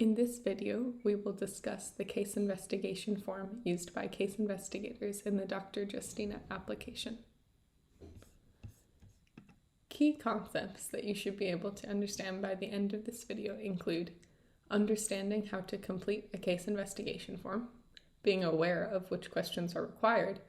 In this video, we will discuss the case investigation form used by case investigators in the Dr. Justina application. Key concepts that you should be able to understand by the end of this video include understanding how to complete a case investigation form, being aware of which questions are required,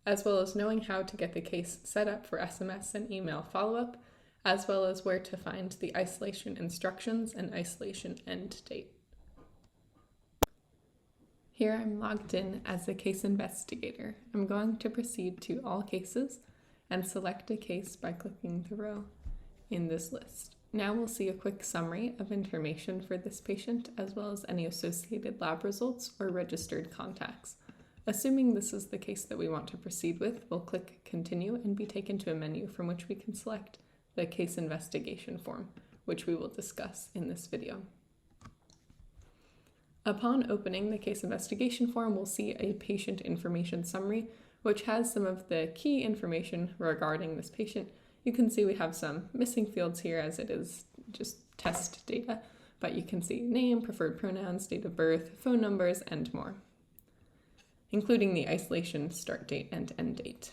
as well as knowing how to get the case set up for SMS and email follow-up, as well as where to find the isolation instructions and isolation end date. Here I'm logged in as a case investigator. I'm going to proceed to all cases and select a case by clicking the row in this list. Now we'll see a quick summary of information for this patient, as well as any associated lab results or registered contacts. Assuming this is the case that we want to proceed with, we'll click Continue and be taken to a menu from which we can select the case investigation form, which we will discuss in this video. Upon opening the case investigation form, we'll see a patient information summary, which has some of the key information regarding this patient. You can see we have some missing fields here as it is just test data, but you can see name, preferred pronouns, date of birth, phone numbers, and more, including the isolation start date and end date.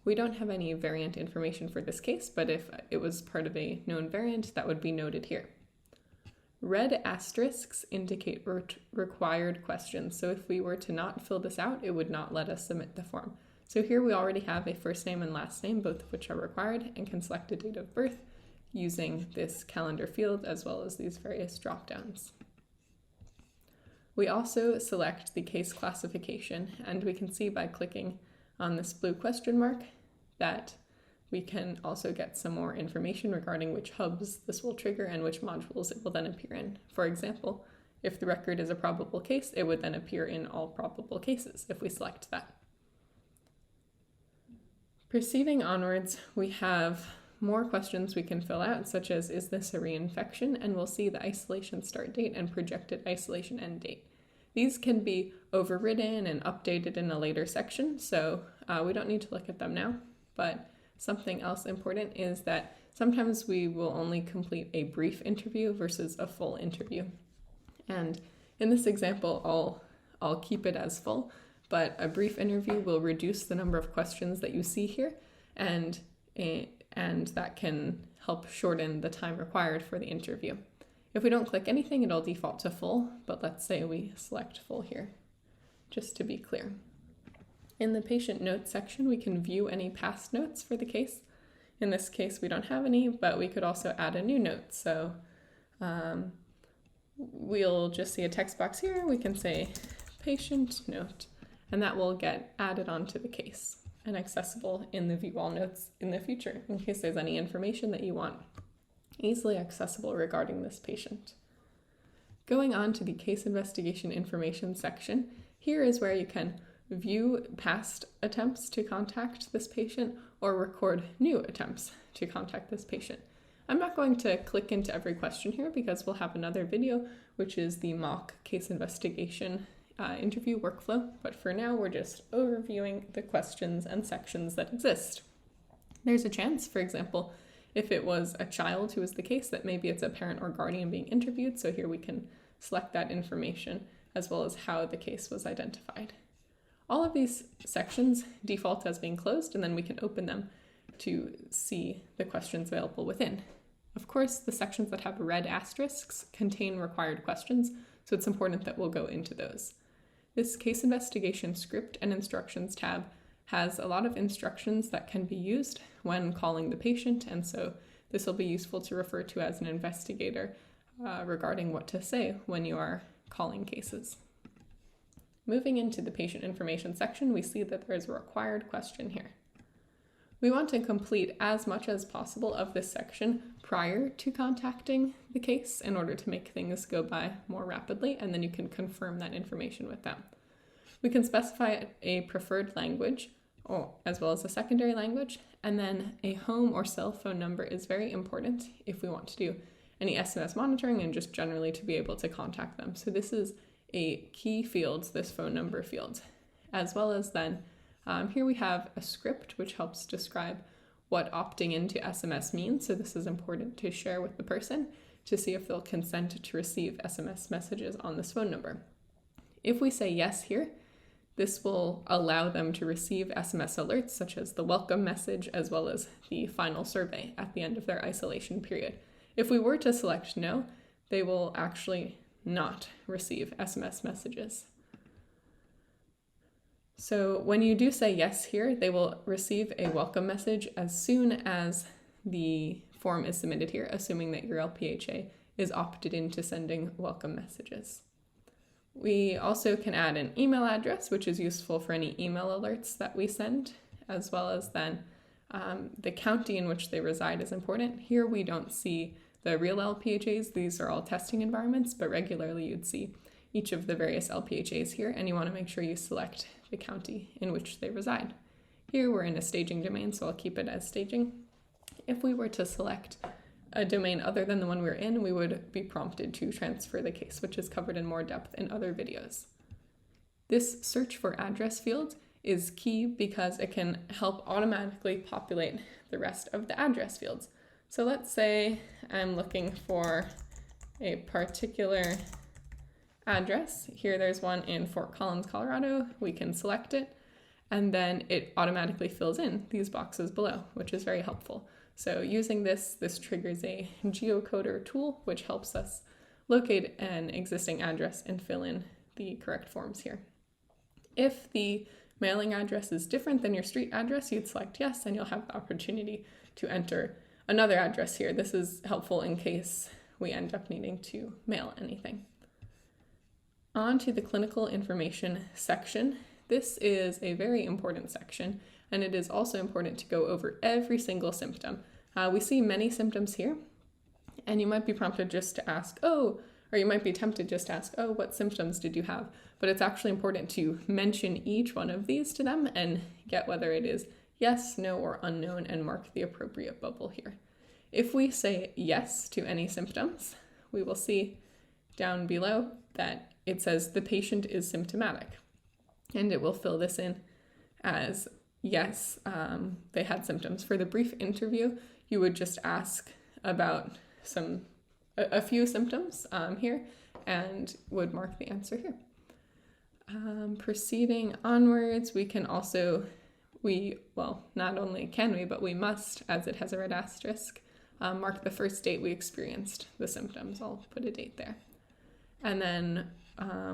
We don't have any variant information for this case, but if it was part of a known variant, that would be noted here. Red asterisks indicate required questions, so if we were to not fill this out, it would not let us submit the form. So here we already have a first name and last name, both of which are required, and can select a date of birth using this calendar field as well as these various drop-downs. We also select the case classification, and we can see by clicking on this blue question mark that we can also get some more information regarding which hubs this will trigger and which modules it will then appear in. For example, if the record is a probable case, it would then appear in all probable cases if we select that. Proceeding onwards, we have more questions we can fill out, such as, is this a reinfection? And we'll see the isolation start date and projected isolation end date. These can be overridden and updated in a later section, so we don't need to look at them now. But something else important is that sometimes we will only complete a brief interview versus a full interview. And in this example, I'll keep it as full, but a brief interview will reduce the number of questions that you see here, and that can help shorten the time required for the interview. If we don't click anything, it'll default to full, but let's say we select full here, just to be clear. In the patient notes section, we can view any past notes for the case. In this case, we don't have any, but we could also add a new note. So we'll just see a text box here. We can say patient note, and that will get added onto the case and accessible in the view all notes in the future in case there's any information that you want easily accessible regarding this patient. Going on to the case investigation information section, here is where you can view past attempts to contact this patient or record new attempts to contact this patient. I'm not going to click into every question here because we'll have another video, which is the mock case investigation interview workflow, but for now we're just overviewing the questions and sections that exist. There's a chance, for example, if it was a child who was the case, that maybe it's a parent or guardian being interviewed, so here we can select that information as well as how the case was identified. All of these sections default as being closed, and then we can open them to see the questions available within. Of course, the sections that have red asterisks contain required questions, so it's important that we'll go into those. This case investigation script and instructions tab has a lot of instructions that can be used when calling the patient, and so this will be useful to refer to as an investigator regarding what to say when you are calling cases. Moving into the patient information section, we see that there's a required question here. We want to complete as much as possible of this section prior to contacting the case in order to make things go by more rapidly, and then you can confirm that information with them. We can specify a preferred language, as well as a secondary language, and then a home or cell phone number is very important if we want to do any SMS monitoring and just generally to be able to contact them. So this is a key field, this phone number field, as well as then here we have a script which helps describe what opting into SMS means. So this is important to share with the person. to see if they'll consent to receive SMS messages on this phone number. If we say yes here, this will allow them to receive SMS alerts such as the welcome message as well as the final survey at the end of their isolation period. If we were to select no, they will actually not receive SMS messages. So when you do say yes here, they will receive a welcome message as soon as the form is submitted here, assuming that your LPHA is opted into sending welcome messages. We also can add an email address, which is useful for any email alerts that we send, as well as then the county in which they reside is important. Here we don't see the real LPHAs. These are all testing environments, but regularly you'd see each of the various LPHAs here, and you want to make sure you select the county in which they reside. Here we're in a staging domain, so I'll keep it as staging. If we were to select a domain other than the one we're in, we would be prompted to transfer the case, which is covered in more depth in other videos. This search for address field is key because it can help automatically populate the rest of the address fields. So let's say I'm looking for a particular address. Here there's one in Fort Collins, Colorado. We can select it, and then it automatically fills in these boxes below, which is very helpful. So using this triggers a geocoder tool, which helps us locate an existing address and fill in the correct forms here. If the mailing address is different than your street address, you'd select yes, and you'll have the opportunity to enter another address here. This is helpful in case we end up needing to mail anything. On to the clinical information section. This is a very important section, and it is also important to go over every single symptom. We see many symptoms here, and you might be prompted just to ask, or you might be tempted just to ask, what symptoms did you have? But it's actually important to mention each one of these to them and get whether it is yes, no, or unknown, and mark the appropriate bubble here. If we say yes to any symptoms, we will see down below that it says the patient is symptomatic, and it will fill this in as yes, they had symptoms. For the brief interview, you would just ask about a few symptoms here and would mark the answer here. Proceeding onwards, we can also, not only can we, but we must, as it has a red asterisk, mark the first date we experienced the symptoms. I'll put a date there. And then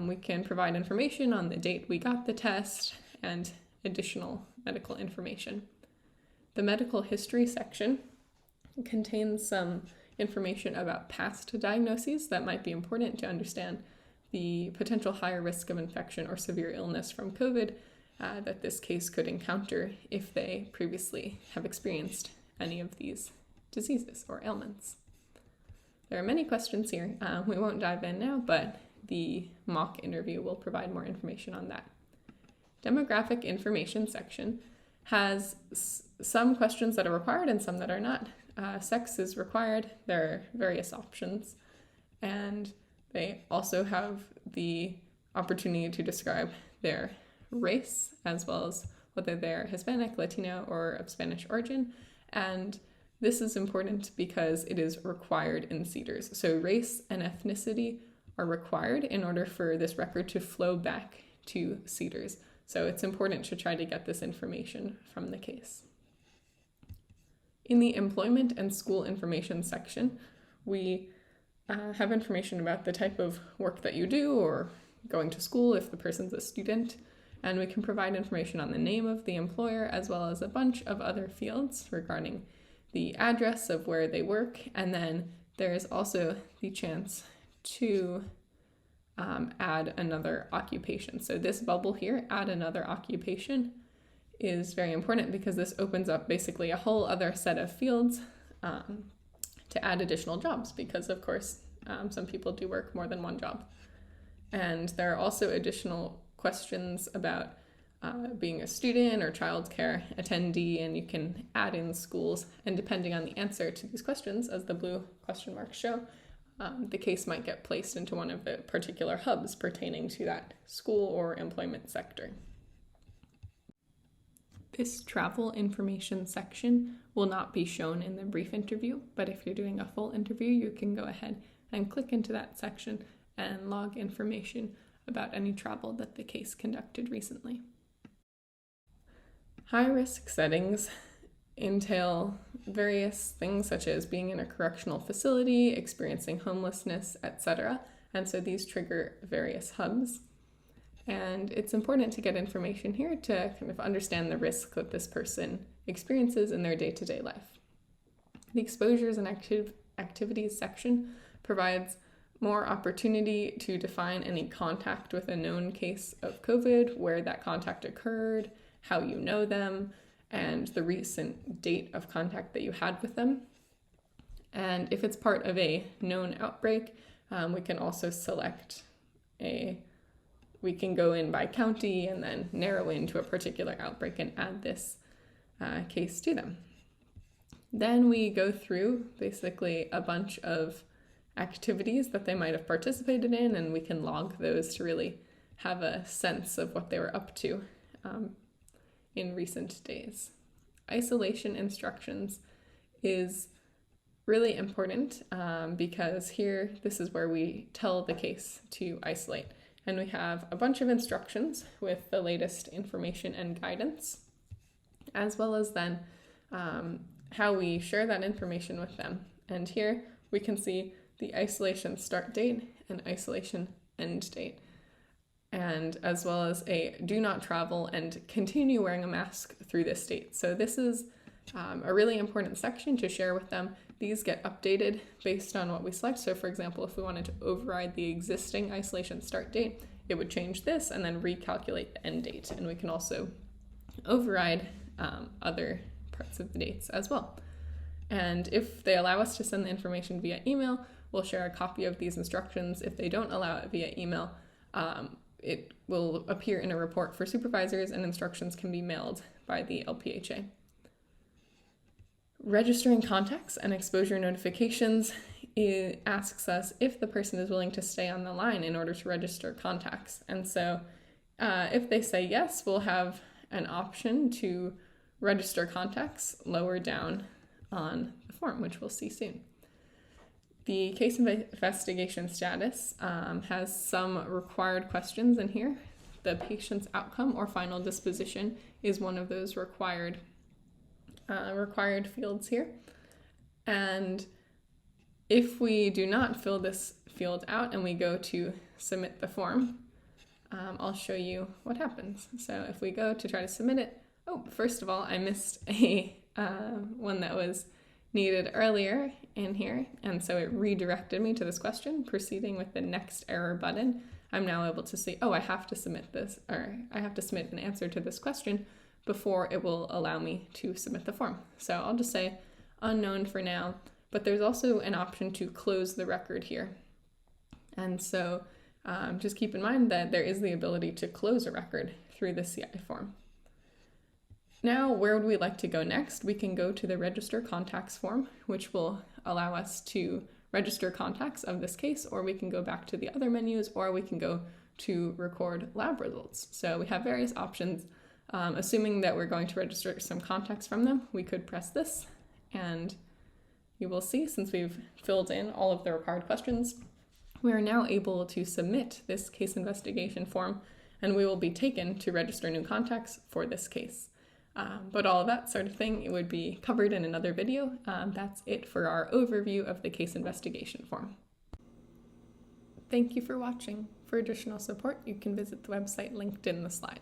we can provide information on the date we got the test and additional medical information. The medical history section contains some information about past diagnoses that might be important to understand the potential higher risk of infection or severe illness from COVID that this case could encounter if they previously have experienced any of these diseases or ailments. There are many questions here. We won't dive in now, but the mock interview will provide more information on that. Demographic information section has some questions that are required and some that are not. Sex is required. There are various options, and they also have the opportunity to describe their race as well as whether they're Hispanic, Latino, or of Spanish origin. And this is important because it is required in CEDARS. So race and ethnicity are required in order for this record to flow back to CEDARS. So it's important to try to get this information from the case. In the employment and school information section, we have information about the type of work that you do or going to school if the person's a student, and we can provide information on the name of the employer as well as a bunch of other fields regarding the address of where they work, and then there is also the chance to add another occupation. So this bubble here, add another occupation, is very important because this opens up basically a whole other set of fields to add additional jobs because, of course, some people do work more than one job. And there are also additional questions about being a student or childcare attendee, and you can add in schools. And depending on the answer to these questions, as the blue question marks show, the case might get placed into one of the particular hubs pertaining to that school or employment sector. This travel information section will not be shown in the brief interview, but if you're doing a full interview, you can go ahead and click into that section and log information about any travel that the case conducted recently. High-risk settings entail various things such as being in a correctional facility, experiencing homelessness, etc. And so these trigger various hubs. And it's important to get information here to kind of understand the risk that this person experiences in their day-to-day life. The exposures and activities section provides more opportunity to define any contact with a known case of COVID, where that contact occurred, how you know them, and the recent date of contact that you had with them. And if it's part of a known outbreak, we can also select we can go in by county and then narrow into a particular outbreak and add this case to them. Then we go through basically a bunch of activities that they might have participated in, and we can log those to really have a sense of what they were up to in recent days. Isolation instructions is really important because here, this is where we tell the case to isolate. And we have a bunch of instructions with the latest information and guidance, as well as then how we share that information with them. And here we can see the isolation start date and isolation end date, and as well as a do not travel and continue wearing a mask through this date. So this is a really important section to share with them. These get updated based on what we select. So for example, if we wanted to override the existing isolation start date, it would change this and then recalculate the end date. And we can also override other parts of the dates as well. And if they allow us to send the information via email, we'll share a copy of these instructions. If they don't allow it via email, it will appear in a report for supervisors, and instructions can be mailed by the LPHA. Registering contacts and exposure notifications, it asks us if the person is willing to stay on the line in order to register contacts. And so if they say yes, we'll have an option to register contacts lower down on the form, which we'll see soon. The case investigation status has some required questions in here. The patient's outcome or final disposition is one of those required fields here. And if we do not fill this field out and we go to submit the form, I'll show you what happens. So if we go to try to submit it, first of all, I missed a one that was needed earlier in here, and so it redirected me to this question. Proceeding with the next error button, I'm now able to see, I have to submit this, or I have to submit an answer to this question before it will allow me to submit the form. So I'll just say unknown for now, but there's also an option to close the record here. And so just keep in mind that there is the ability to close a record through the CI form. Now, where would we like to go next? We can go to the Register Contacts form, which will allow us to register contacts of this case, or we can go back to the other menus, or we can go to record lab results. So we have various options. Assuming that we're going to register some contacts from them, we could press this, and you will see, since we've filled in all of the required questions, we are now able to submit this case investigation form, and we will be taken to register new contacts for this case. But all of that sort of thing, it would be covered in another video. That's it for our overview of the case investigation form. Thank you for watching. For additional support, you can visit the website linked in the slide.